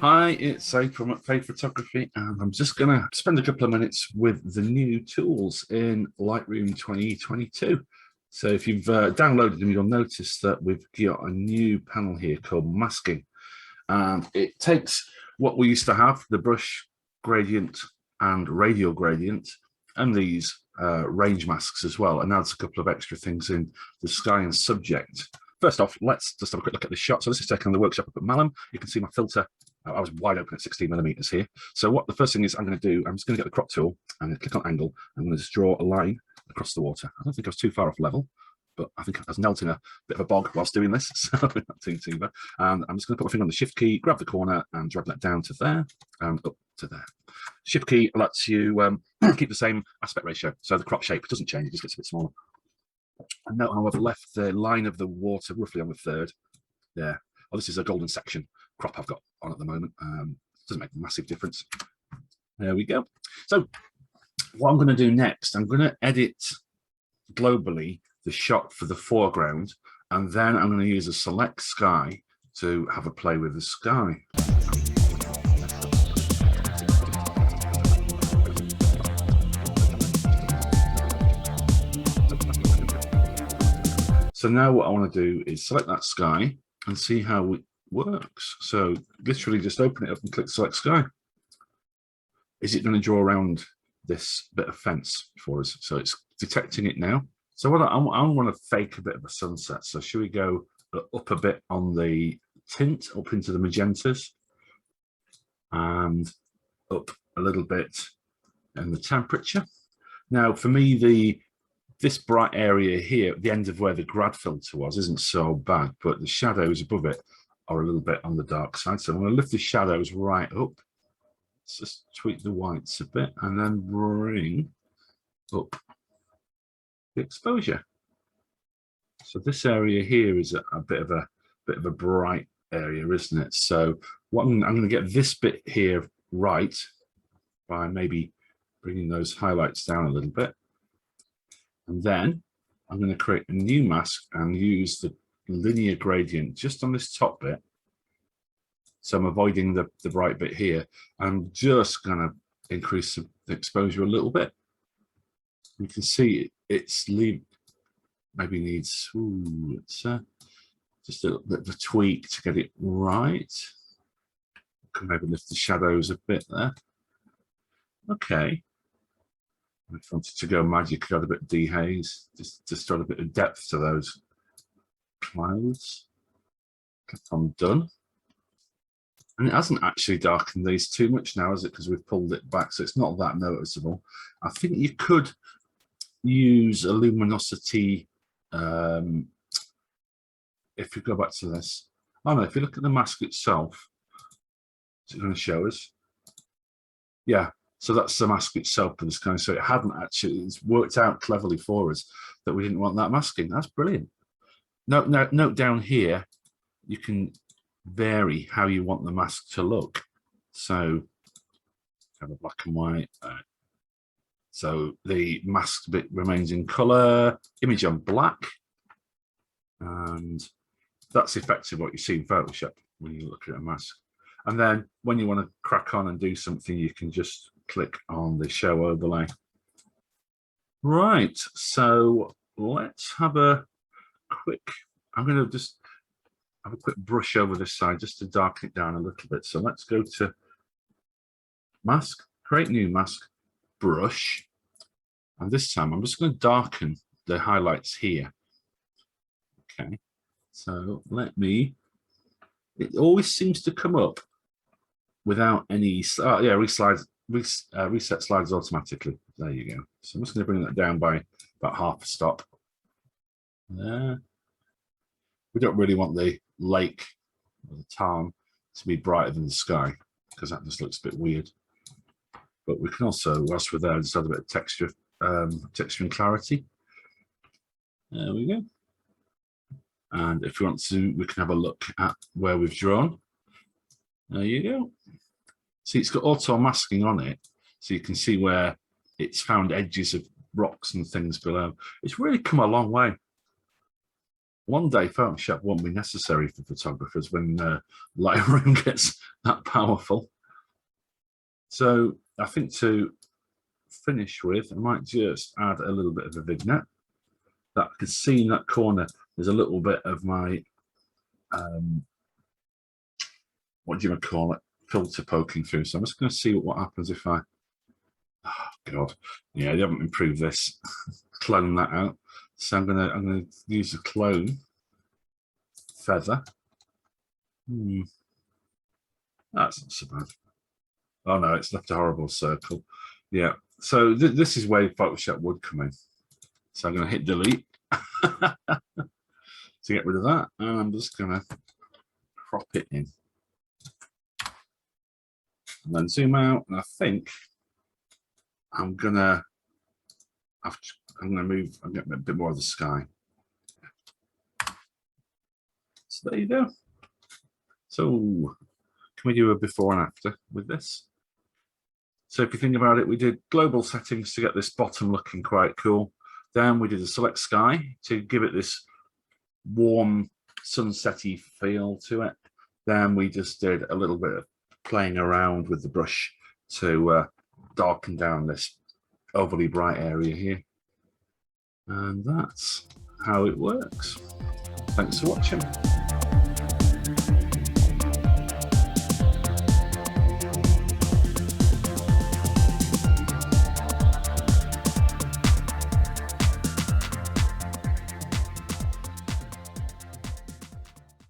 Hi, it's Abe from Fade Photography, and I'm just going to spend a couple of minutes with the new tools in Lightroom 2022. So if you've downloaded them, you'll notice that we've got a new panel here called masking. And it takes what we used to have, the brush gradient and radial gradient, and these range masks as well, and adds a couple of extra things in the sky and subject. First off, let's just have a quick look at this shot. So this is taken in the workshop up at Malham. You can see my filter. I was wide open at 16mm here. So what the first thing is I'm going to do, I'm just going to get the crop tool and click on angle. I'm going to just draw a line across the water. I don't think I was too far off level, but I think I was knelt in a bit of a bog whilst doing this, so not too bad. And I'm just going to put my finger on the shift key, grab the corner and drag that down to there and up to there. Shift key lets you keep the same aspect ratio, so the crop shape doesn't change, it just gets a bit smaller. And note how I've left the line of the water roughly on the third there. Oh, this is a golden section crop I've got on at the moment. Doesn't make a massive difference. There we go. So what I'm going to do next, I'm going to edit globally the shot for the foreground, and then I'm going to use a select sky to have a play with the sky. So now what I want to do is select that sky and see how it works. So literally just open it up and click select sky. Is it going to draw around this bit of fence for us? So it's detecting it now. So what I want to fake a bit of a sunset. So should we go up a bit on the tint, up into the magentas, and up a little bit in the temperature? Now for me, this bright area here, at the end of where the grad filter was, isn't so bad, but the shadows above it are a little bit on the dark side. So I'm going to lift the shadows right up. Let's just tweak the whites a bit and then bring up the exposure. So this area here is a bit of a bright area, isn't it? So what I'm going to get this bit here right by maybe bringing those highlights down a little bit. And then I'm going to create a new mask and use the linear gradient just on this top bit. So I'm avoiding the bright bit here. I'm just going to increase the exposure a little bit. You can see maybe needs just a little bit of a tweak to get it right. Can maybe lift the shadows a bit there. Okay. If I wanted to go magic, could add a bit of dehaze, just add a bit of depth to those clouds. Click on done. And it hasn't actually darkened these too much now, has it? Because we've pulled it back, so it's not that noticeable. I think you could use a luminosity if you go back to this. Oh no, if you look at the mask itself, is it going to show us? Yeah. So that's the mask itself for this kind. So it hadn't actually, it's worked out cleverly for us that we didn't want that masking. That's brilliant. Note down here, you can vary how you want the mask to look. So kind of black and white. So the mask bit remains in color, image on black. And that's effectively what you see in Photoshop when you look at a mask. And then when you want to crack on and do something, you can just click on the show overlay. Right, so let's have a quick, I'm going to just have a quick brush over this side just to darken it down a little bit. So let's go to mask, create new mask, brush. And this time I'm just going to darken the highlights here. Okay, so it always seems to come up without any, reset slides automatically. There you go. So I'm just going to bring that down by about half a stop. There. We don't really want the lake or the tarn to be brighter than the sky because that just looks a bit weird. But we can also, whilst we're there, just add a bit of texture and clarity. There we go. And if we want to, we can have a look at where we've drawn. There you go. See, it's got auto masking on it, so you can see where it's found edges of rocks and things below. It's really come a long way. one day Photoshop won't be necessary for photographers when Lightroom gets that powerful. So I think to finish with, I might just add a little bit of a vignette. That I can see in that corner, there's a little bit of my, what do you call it, filter poking through. So I'm just going to see what happens if I, oh God, yeah, they haven't improved this. Clone that out. So I'm gonna use the clone feather. That's not so bad. Oh no, it's left a horrible circle. Yeah. So this is where Photoshop would come in. So I'm going to hit delete to get rid of that, and I'm just going to crop it in, and then zoom out. And I think I'm going to move. I'm getting a bit more of the sky. So there you go. So can we do a before and after with this? So if you think about it, we did global settings to get this bottom looking quite cool. Then we did a select sky to give it this warm sunsetty feel to it. Then we just did a little bit of playing around with the brush to darken down this overly bright area here. And that's how it works. Thanks for watching.